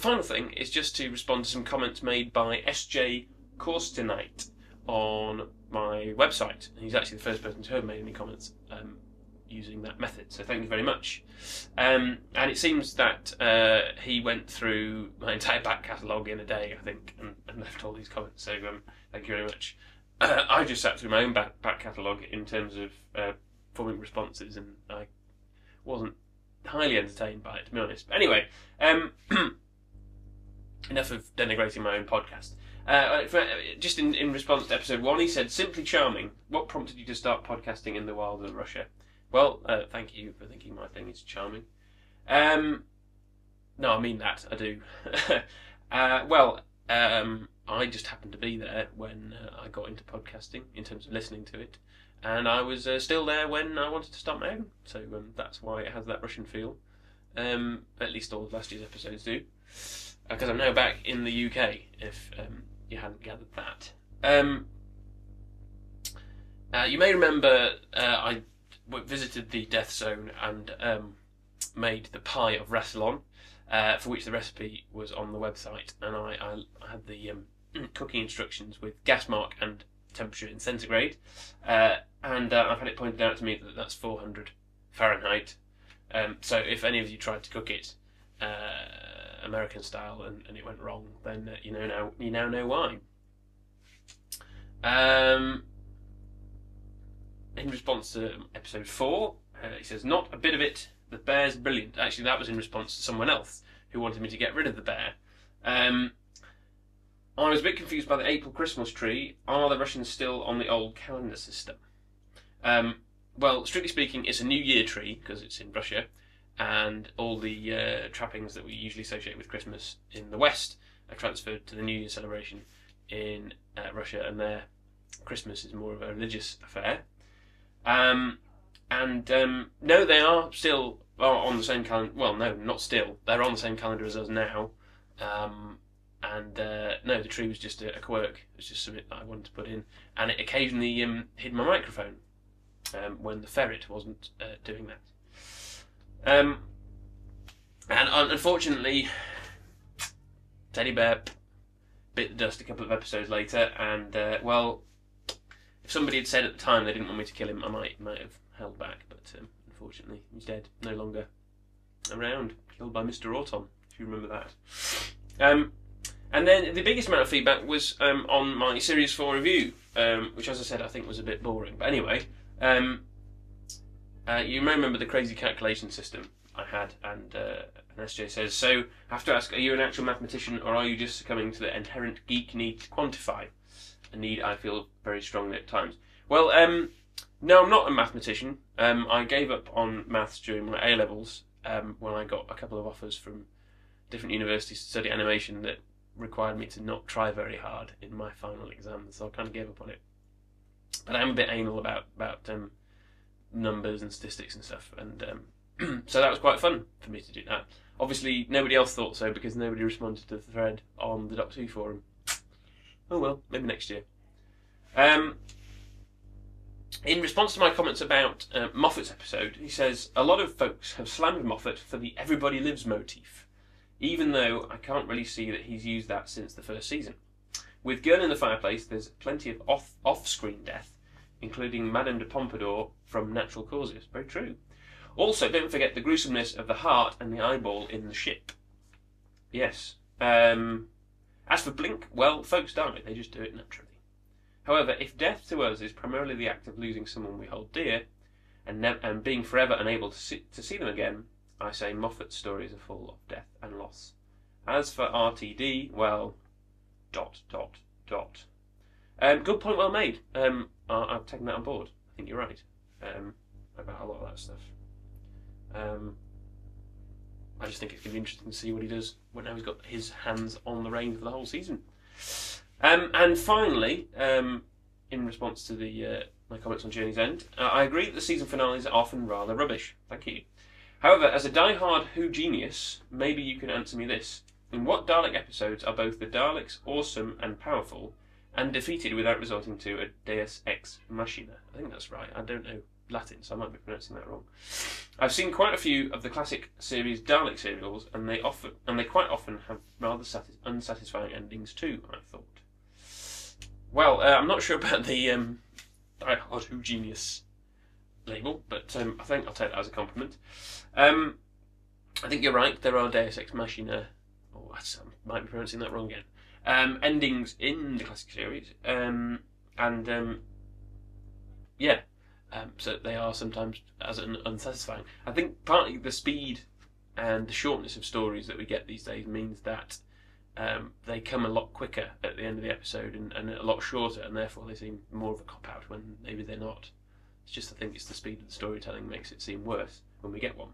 final thing is just to respond to some comments made by SJ Korstenite on my website. He's actually the first person to have made any comments using that method, so thank you very much. And it seems that he went through my entire back catalogue in a day, I think, and left all these comments, so thank you very much. I just sat through my own back catalogue in terms of forming responses, and I wasn't highly entertained by it, to be honest. But anyway, enough of denigrating my own podcast. Just in response to episode 1, he said, "Simply charming. What prompted you to start podcasting in the wilds of Russia?" Well, thank you for thinking my thing is charming. No, I mean that. I do. I just happened to be there when I got into podcasting, in terms of listening to it. And I was still there when I wanted to start my own. So that's why it has that Russian feel. At least all of last year's episodes do. Because I'm now back in the UK, if you hadn't gathered that. You may remember I visited the Death Zone and made the pie of Rassilon, for which the recipe was on the website. And I had the cooking instructions with gas mark and temperature in centigrade. And I've had it pointed out to me that that's 400 Fahrenheit. So if any of you tried to cook it American style and it went wrong, then you now know why. In response to episode 4, he says, "Not a bit of it. The bear's brilliant." Actually, that was in response to someone else who wanted me to get rid of the bear. I was a bit confused by the April Christmas tree. Are the Russians still on the old calendar system? Well, strictly speaking, it's a New Year tree because it's in Russia, and all the trappings that we usually associate with Christmas in the West are transferred to the New Year celebration in Russia, and their Christmas is more of a religious affair. No, they are still on the same calendar. Well, no, not still. They're on the same calendar as us now. No, the tree was just a quirk. It was just something that I wanted to put in, and it occasionally hid my microphone when the ferret wasn't doing that. And unfortunately, Teddy Bear bit the dust a couple of episodes later, and well, if somebody had said at the time they didn't want me to kill him, I might have held back, but unfortunately he's dead, no longer around, killed by Mr. Auton, if you remember that. And then the biggest amount of feedback was on my Series 4 review, which, as I said, I think was a bit boring. But anyway, you may remember the crazy calculation system I had, and SJ says, "So, I have to ask, are you an actual mathematician, or are you just succumbing to the inherent geek need to quantify? A need I feel very strongly at times." Well, no, I'm not a mathematician. I gave up on maths during my A-levels when I got a couple of offers from different universities to study animation that required me to not try very hard in my final exams, so I kind of gave up on it. But I am a bit anal about numbers and statistics and stuff, and so that was quite fun for me to do that. Obviously, nobody else thought so because nobody responded to the thread on the Doctor Who forum. Oh well, maybe next year. In response to my comments about Moffat's episode, he says, "A lot of folks have slammed Moffat for the everybody lives motif, even though I can't really see that he's used that since the first season. With Girl in the Fireplace, there's plenty of off-screen death, including Madame de Pompadour from natural causes." Very true. "Also, don't forget the gruesomeness of the heart and the eyeball in the ship." Yes. As for Blink, well, folks die. They just do it naturally. However, if death to us is primarily the act of losing someone we hold dear, and being forever unable to see them again, I say Moffat's stories are full of death and loss. As for RTD, well, ... Good point, well made. I've taken that on board. I think you're right about a lot of that stuff. I just think it's going to be interesting to see what he does when now he's got his hands on the reins for the whole season. And finally, in response to my comments on Journey's End, I agree that the season finales are often rather rubbish. Thank you. However, as a die-hard Who genius, maybe you can answer me this. In what Dalek episodes are both the Daleks awesome and powerful, and defeated without resorting to a Deus Ex Machina? I think that's right. I don't know Latin, so I might be pronouncing that wrong. I've seen quite a few of the classic series Dalek serials, and they quite often have rather unsatisfying endings too, I thought. Well, I'm not sure about the Die Hard Who Genius label, but I think I'll take that as a compliment. I think you're right, there are Deus Ex Machina, I might be pronouncing that wrong again, endings in the classic series, so they are sometimes as unsatisfying. I think partly the speed and the shortness of stories that we get these days means that they come a lot quicker at the end of the episode and a lot shorter, and therefore they seem more of a cop-out when maybe they're not. It's just, I think it's the speed of the storytelling makes it seem worse when we get one.